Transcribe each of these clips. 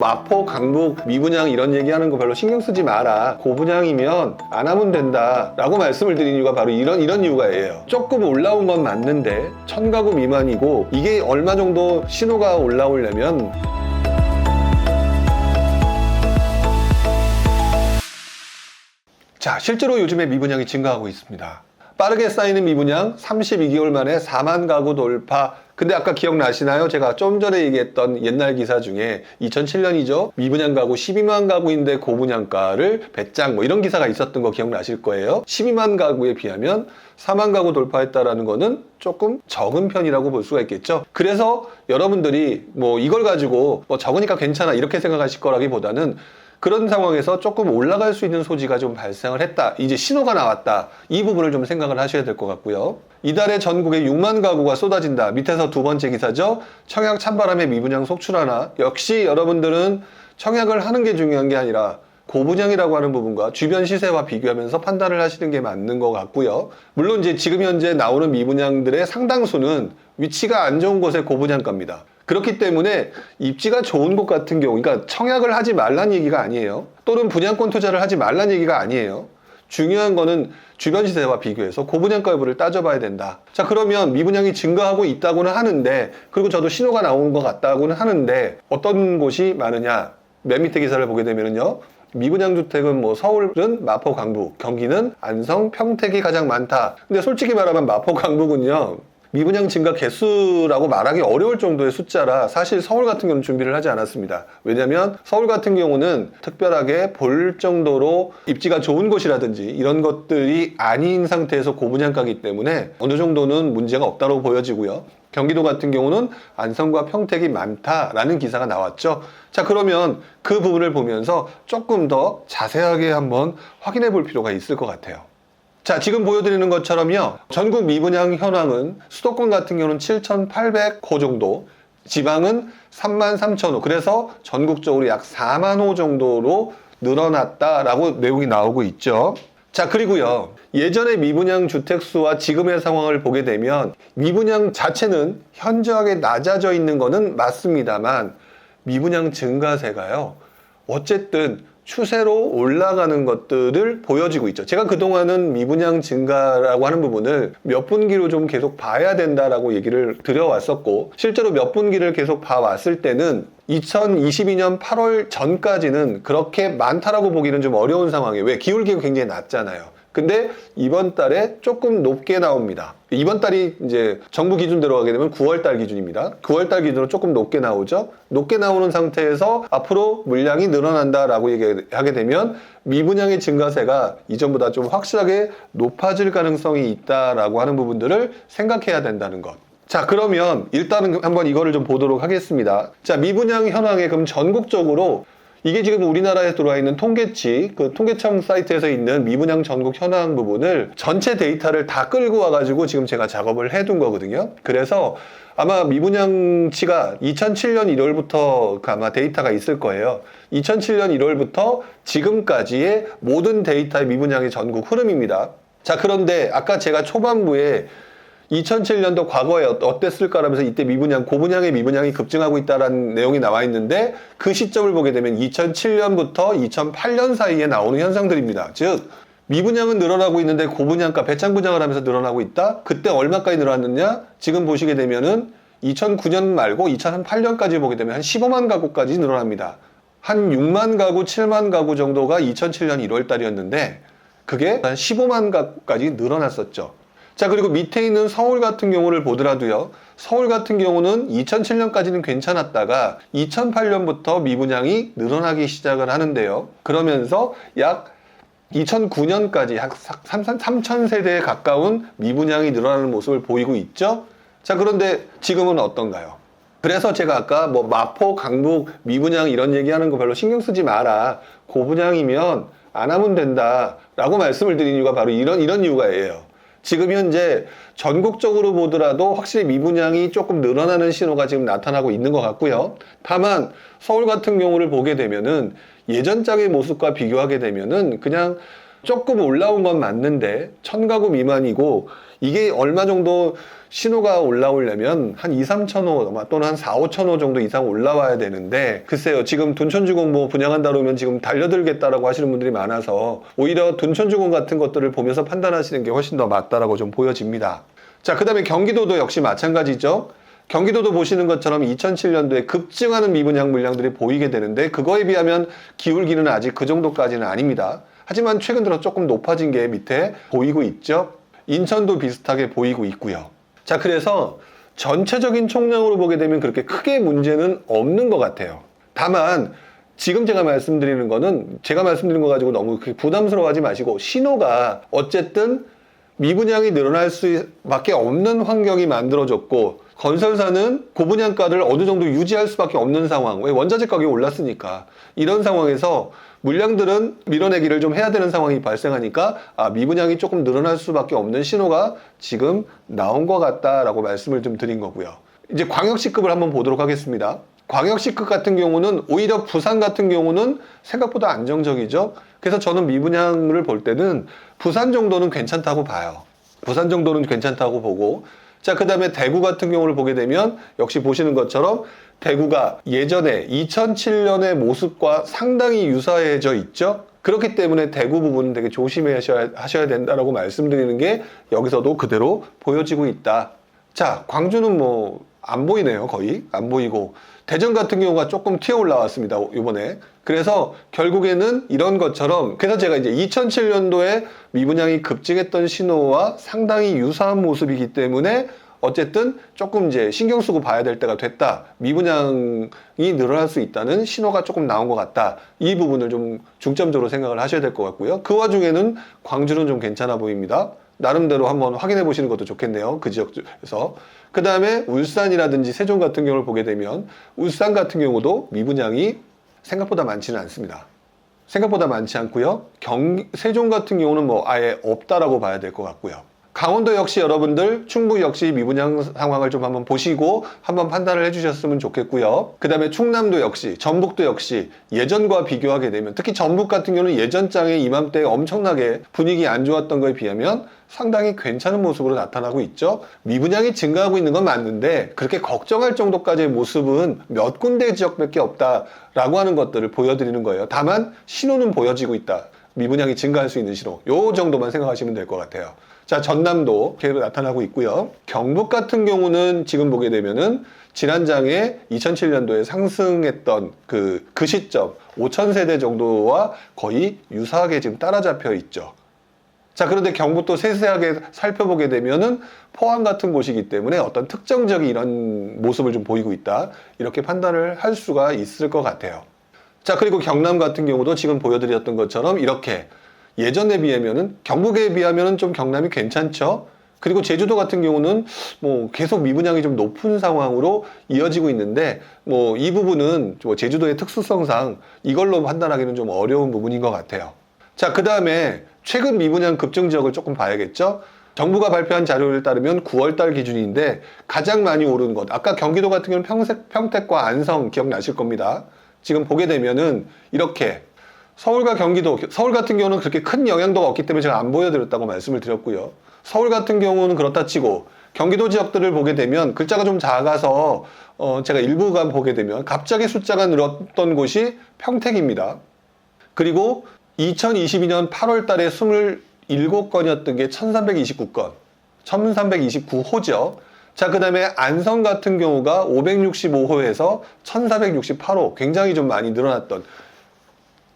마포, 강북, 미분양 이런 얘기하는 거 별로 신경 쓰지 마라. 고분양이면 안 하면 된다 라고 말씀을 드린 이유가 바로 이런 이유가예요. 조금 올라온 건 맞는데 1000가구 미만이고 이게 얼마 정도 신호가 올라오려면 자, 실제로 요즘에 미분양이 증가하고 있습니다. 빠르게 쌓이는 미분양 32개월 만에 4만 가구 돌파. 근데 아까 기억나시나요? 제가 좀 전에 얘기했던 옛날 기사 중에 2007년이죠. 미분양 가구 12만 가구인데 고분양가를 배짱 뭐 이런 기사가 있었던 거 기억나실 거예요. 12만 가구에 비하면 4만 가구 돌파했다라는 거는 조금 적은 편이라고 볼 수가 있겠죠. 그래서 여러분들이 뭐 이걸 가지고 뭐 적으니까 괜찮아 이렇게 생각하실 거라기보다는 그런 상황에서 조금 올라갈 수 있는 소지가 좀 발생을 했다. 이제 신호가 나왔다. 이 부분을 좀 생각을 하셔야 될 것 같고요. 이달에 전국에 6만 가구가 쏟아진다. 밑에서 두 번째 기사죠. 청약 찬바람에 미분양 속출하나. 역시 여러분들은 청약을 하는 게 중요한 게 아니라 고분양이라고 하는 부분과 주변 시세와 비교하면서 판단을 하시는 게 맞는 것 같고요. 물론 이제 지금 현재 나오는 미분양들의 상당수는 위치가 안 좋은 곳의 고분양가입니다. 그렇기 때문에 입지가 좋은 곳 같은 경우, 그러니까 청약을 하지 말란 얘기가 아니에요. 또는 분양권 투자를 하지 말란 얘기가 아니에요. 중요한 거는 주변 시세와 비교해서 고분양가 여부를 따져봐야 된다. 자, 그러면 미분양이 증가하고 있다고는 하는데, 그리고 저도 신호가 나오는 것 같다고는 하는데 어떤 곳이 많으냐? 맨 밑에 기사를 보게 되면요. 미분양 주택은 뭐 서울은 마포, 강북, 경기는 안성, 평택이 가장 많다. 근데 솔직히 말하면 마포, 강북은요. 미분양 증가 개수라고 말하기 어려울 정도의 숫자라 사실 서울 같은 경우는 준비를 하지 않았습니다. 왜냐하면 서울 같은 경우는 특별하게 볼 정도로 입지가 좋은 곳이라든지 이런 것들이 아닌 상태에서 고분양가이기 때문에 어느 정도는 문제가 없다고 보여지고요. 경기도 같은 경우는 안성과 평택이 많다라는 기사가 나왔죠. 자, 그러면 그 부분을 보면서 조금 더 자세하게 한번 확인해 볼 필요가 있을 것 같아요. 자, 지금 보여드리는 것처럼요. 전국 미분양 현황은 수도권 같은 경우는 7,800호 정도, 지방은 33,000호. 그래서 전국적으로 약 4만 호 정도로 늘어났다라고 내용이 나오고 있죠. 자, 그리고요. 예전의 미분양 주택수와 지금의 상황을 보게 되면 미분양 자체는 현저하게 낮아져 있는 거는 맞습니다만 미분양 증가세가요. 어쨌든 추세로 올라가는 것들을 보여지고 있죠. 제가 그동안은 미분양 증가라고 하는 부분을 몇 분기로 좀 계속 봐야 된다라고 얘기를 드려왔었고, 실제로 몇 분기를 계속 봐왔을 때는 2022년 8월 전까지는 그렇게 많다라고 보기는 좀 어려운 상황이에요. 왜? 기울기가 굉장히 낮잖아요. 근데 이번 달에 조금 높게 나옵니다. 이번 달이 이제 정부 기준대로 하게 되면 9월달 기준입니다. 9월달 기준으로 조금 높게 나오죠. 높게 나오는 상태에서 앞으로 물량이 늘어난다라고 얘기하게 되면 미분양의 증가세가 이전보다 좀 확실하게 높아질 가능성이 있다라고 하는 부분들을 생각해야 된다는 것. 자, 그러면 일단은 한번 이거를 좀 보도록 하겠습니다. 자, 미분양 현황에 그럼 전국적으로 이게 지금 우리나라에 들어와 있는 통계치, 그 통계청 사이트에서 있는 미분양 전국 현황 부분을 전체 데이터를 다 끌고 와가지고 지금 제가 작업을 해둔 거거든요. 그래서 아마 미분양치가 2007년 1월부터 아마 데이터가 있을 거예요. 2007년 1월부터 지금까지의 모든 데이터의 미분양의 전국 흐름입니다. 자, 그런데 아까 제가 초반부에 2007년도 과거에 어땠을까라면서 이때 고분양의 미분양이 급증하고 있다는 내용이 나와 있는데 그 시점을 보게 되면 2007년부터 2008년 사이에 나오는 현상들입니다. 즉 미분양은 늘어나고 있는데 고분양가 배짱 분양을 하면서 늘어나고 있다. 그때 얼마까지 늘어났느냐? 지금 보시게 되면은 2009년 말고 2008년까지 보게 되면 한 15만 가구까지 늘어납니다. 한 6만 가구, 7만 가구 정도가 2007년 1월 달이었는데 그게 한 15만 가구까지 늘어났었죠. 자, 그리고 밑에 있는 서울 같은 경우를 보더라도요. 서울 같은 경우는 2007년까지는 괜찮았다가 2008년부터 미분양이 늘어나기 시작을 하는데요. 그러면서 약 2009년까지 약 3,000세대에 가까운 미분양이 늘어나는 모습을 보이고 있죠. 자, 그런데 지금은 어떤가요? 그래서 제가 아까 뭐 마포, 강북, 미분양 이런 얘기하는 거 별로 신경 쓰지 마라. 고분양이면 안 하면 된다 라고 말씀을 드린 이유가 바로 이런 이유가예요. 지금 현재 전국적으로 보더라도 확실히 미분양이 조금 늘어나는 신호가 지금 나타나고 있는 것 같고요. 다만 서울 같은 경우를 보게 되면은 예전작의 모습과 비교하게 되면은 그냥 조금 올라온 건 맞는데 1000가구 미만이고 이게 얼마 정도 신호가 올라오려면 한 2, 3천호 또는 한 4, 5천호 정도 이상 올라와야 되는데 글쎄요 지금 둔촌주공 뭐 분양한다 그러면 지금 달려들겠다라고 하시는 분들이 많아서 오히려 둔촌주공 같은 것들을 보면서 판단하시는 게 훨씬 더 맞다라고 좀 보여집니다. 자, 그 다음에 경기도도 역시 마찬가지죠. 경기도도 보시는 것처럼 2007년도에 급증하는 미분양 물량들이 보이게 되는데 그거에 비하면 기울기는 아직 그 정도까지는 아닙니다. 하지만 최근 들어 조금 높아진 게 밑에 보이고 있죠. 인천도 비슷하게 보이고 있고요. 자, 그래서 전체적인 총량으로 보게 되면 그렇게 크게 문제는 없는 것 같아요. 다만 지금 제가 말씀드리는 거는 제가 말씀드린 거 가지고 너무 부담스러워하지 마시고 신호가 어쨌든 미분양이 늘어날 수밖에 없는 환경이 만들어졌고 건설사는 고분양가를 어느 정도 유지할 수밖에 없는 상황. 왜? 원자재 가격이 올랐으니까. 이런 상황에서 물량들은 밀어내기를 좀 해야 되는 상황이 발생하니까 미분양이 조금 늘어날 수밖에 없는 신호가 지금 나온 것 같다라고 말씀을 좀 드린 거고요. 이제 광역시급을 한번 보도록 하겠습니다. 광역시급 같은 경우는 오히려 부산 같은 경우는 생각보다 안정적이죠. 그래서 저는 미분양을 볼 때는 부산 정도는 괜찮다고 봐요. 부산 정도는 괜찮다고 보고 자, 그 다음에 대구 같은 경우를 보게 되면 역시 보시는 것처럼 대구가 예전에 2007년의 모습과 상당히 유사해져 있죠. 그렇기 때문에 대구 부분은 되게 조심하셔야 된다라고 말씀드리는 게 여기서도 그대로 보여지고 있다. 자, 광주는 뭐 안 보이네요. 거의 안 보이고 대전 같은 경우가 조금 튀어 올라왔습니다. 이번에. 그래서 결국에는 이런 것처럼 그래서 제가 이제 2007년도에 미분양이 급증했던 신호와 상당히 유사한 모습이기 때문에 어쨌든 조금 이제 신경 쓰고 봐야 될 때가 됐다. 미분양이 늘어날 수 있다는 신호가 조금 나온 것 같다. 이 부분을 좀 중점적으로 생각을 하셔야 될 것 같고요. 그 와중에는 광주는 좀 괜찮아 보입니다. 나름대로 한번 확인해 보시는 것도 좋겠네요. 그 지역에서. 그 다음에 울산이라든지 세종 같은 경우를 보게 되면 울산 같은 경우도 미분양이 생각보다 많지는 않습니다. 생각보다 많지 않고요. 세종 같은 경우는 뭐 아예 없다라고 봐야 될 것 같고요. 강원도 역시 여러분들 충북 역시 미분양 상황을 좀 한번 보시고 한번 판단을 해주셨으면 좋겠고요. 그 다음에 충남도 역시 전북도 역시 예전과 비교하게 되면 특히 전북 같은 경우는 예전장에 이맘때 엄청나게 분위기 안 좋았던 거에 비하면 상당히 괜찮은 모습으로 나타나고 있죠. 미분양이 증가하고 있는 건 맞는데 그렇게 걱정할 정도까지의 모습은 몇 군데 지역밖에 없다라고 하는 것들을 보여드리는 거예요. 다만 신호는 보여지고 있다. 미분양이 증가할 수 있는 신호. 요 정도만 생각하시면 될 것 같아요. 자, 전남도 계속 나타나고 있고요. 경북 같은 경우는 지금 보게 되면은 지난장에 2007년도에 상승했던 그 시점 5,000세대 정도와 거의 유사하게 지금 따라잡혀 있죠. 자, 그런데 경북도 세세하게 살펴보게 되면은 포항 같은 곳이기 때문에 어떤 특정적인 이런 모습을 좀 보이고 있다. 이렇게 판단을 할 수가 있을 것 같아요. 자, 그리고 경남 같은 경우도 지금 보여드렸던 것처럼 이렇게 예전에 비하면은 경북에 비하면은 좀 경남이 괜찮죠. 그리고 제주도 같은 경우는 뭐 계속 미분양이 좀 높은 상황으로 이어지고 있는데 뭐 이 부분은 뭐 제주도의 특수성상 이걸로 판단하기는 좀 어려운 부분인 것 같아요. 자, 그 다음에 최근 미분양 급증 지역을 조금 봐야겠죠. 정부가 발표한 자료를 따르면 9월달 기준인데 가장 많이 오른 것 아까 경기도 같은 경우는 평택과 안성 기억나실 겁니다. 지금 보게 되면은 이렇게 서울과 경기도, 서울 같은 경우는 그렇게 큰 영향도가 없기 때문에 제가 안 보여드렸다고 말씀을 드렸고요. 서울 같은 경우는 그렇다 치고 경기도 지역들을 보게 되면 글자가 좀 작아서 제가 일부가 보게 되면 갑자기 숫자가 늘었던 곳이 평택입니다. 그리고 2022년 8월 달에 27건이었던 게 1329건, 1329호죠. 자, 그 다음에 안성 같은 경우가 565호에서 1468호, 굉장히 좀 많이 늘어났던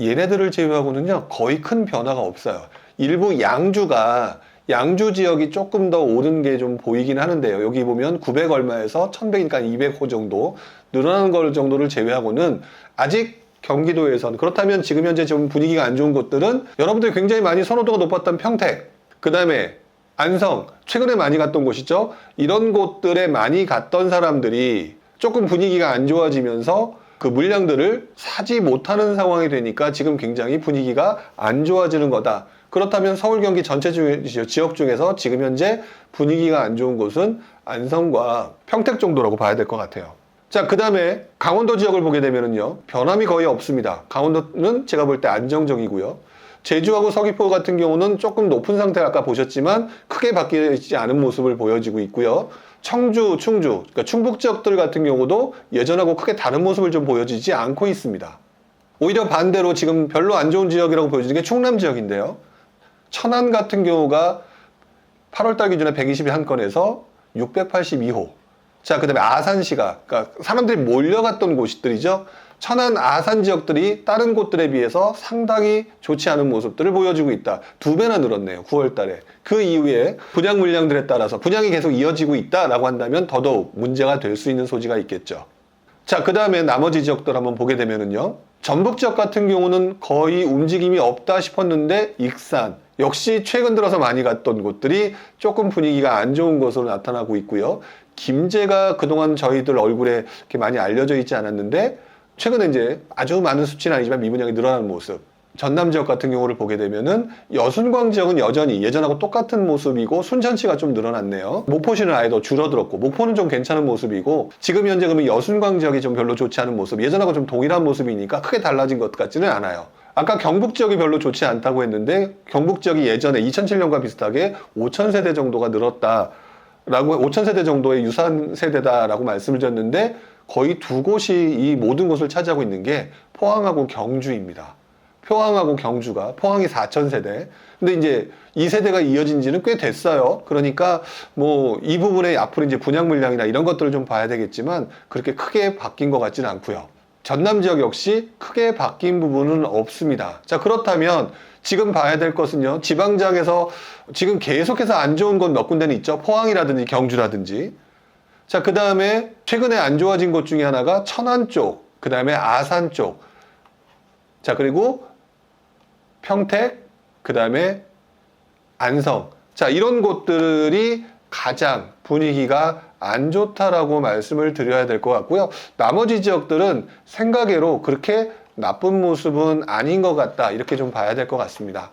얘네들을 제외하고는요 거의 큰 변화가 없어요. 일부 양주 지역이 조금 더 오른 게 좀 보이긴 하는데요. 여기 보면 900 얼마에서 1100이니까 200호 정도 늘어나는 걸 정도를 제외하고는 아직 경기도에서는 그렇다면 지금 현재 좀 분위기가 안 좋은 곳들은 여러분들이 굉장히 많이 선호도가 높았던 평택, 그 다음에 안성, 최근에 많이 갔던 곳이죠. 이런 곳들에 많이 갔던 사람들이 조금 분위기가 안 좋아지면서 그 물량들을 사지 못하는 상황이 되니까 지금 굉장히 분위기가 안 좋아지는 거다. 그렇다면 서울 경기 전체 지역 중에서 지금 현재 분위기가 안 좋은 곳은 안성과 평택 정도라고 봐야 될 것 같아요. 자, 그 다음에 강원도 지역을 보게 되면요 변함이 거의 없습니다. 강원도는 제가 볼 때 안정적이고요. 제주하고 서귀포 같은 경우는 조금 높은 상태가 아까 보셨지만 크게 바뀌지 않은 모습을 보여지고 있고요. 청주, 충주, 그러니까 충북 지역들 같은 경우도 예전하고 크게 다른 모습을 좀 보여지지 않고 있습니다. 오히려 반대로 지금 별로 안 좋은 지역이라고 보여지는 게 충남 지역인데요. 천안 같은 경우가 8월달 기준에 121건에서 682호. 자, 그 다음에 아산시가, 그러니까 사람들이 몰려갔던 곳들이죠. 천안, 아산 지역들이 다른 곳들에 비해서 상당히 좋지 않은 모습들을 보여주고 있다. 2배나 늘었네요, 9월 달에. 그 이후에 분양 물량들에 따라서 분양이 계속 이어지고 있다라고 한다면 더더욱 문제가 될 수 있는 소지가 있겠죠. 자, 그 다음에 나머지 지역들 한번 보게 되면은요. 전북 지역 같은 경우는 거의 움직임이 없다 싶었는데 익산, 역시 최근 들어서 많이 갔던 곳들이 조금 분위기가 안 좋은 것으로 나타나고 있고요. 김제가 그동안 저희들 얼굴에 이렇게 많이 알려져 있지 않았는데 최근에 이제 아주 많은 수치는 아니지만 미분양이 늘어나는 모습. 전남 지역 같은 경우를 보게 되면은 여순광 지역은 여전히 예전하고 똑같은 모습이고 순천시가 좀 늘어났네요. 목포시는 아예 더 줄어들었고 목포는 좀 괜찮은 모습이고 지금 현재 그러면 여순광 지역이 좀 별로 좋지 않은 모습, 예전하고 좀 동일한 모습이니까 크게 달라진 것 같지는 않아요. 아까 경북 지역이 별로 좋지 않다고 했는데 경북 지역이 예전에 2007년과 비슷하게 5,000세대 정도가 늘었다. 5,000세대 정도의 유사한 세대다라고 말씀을 드렸는데 거의 2곳이 이 모든 곳을 차지하고 있는 게 포항하고 경주입니다. 포항하고 경주가, 포항이 4,000세대. 근데 이제 이 세대가 이어진 지는 꽤 됐어요. 그러니까 뭐 이 부분에 앞으로 이제 분양 물량이나 이런 것들을 좀 봐야 되겠지만 그렇게 크게 바뀐 것 같지는 않고요. 전남 지역 역시 크게 바뀐 부분은 없습니다. 자, 그렇다면 지금 봐야 될 것은요. 지방장에서 지금 계속해서 안 좋은 곳 몇 군데는 있죠. 포항이라든지 경주라든지. 자, 그 다음에 최근에 안 좋아진 곳 중에 하나가 천안 쪽, 그 다음에 아산 쪽. 자, 그리고 평택, 그 다음에 안성. 자, 이런 곳들이 가장 분위기가 안 좋다라고 말씀을 드려야 될 것 같고요. 나머지 지역들은 생각외로 그렇게 나쁜 모습은 아닌 것 같다. 이렇게 좀 봐야 될 것 같습니다.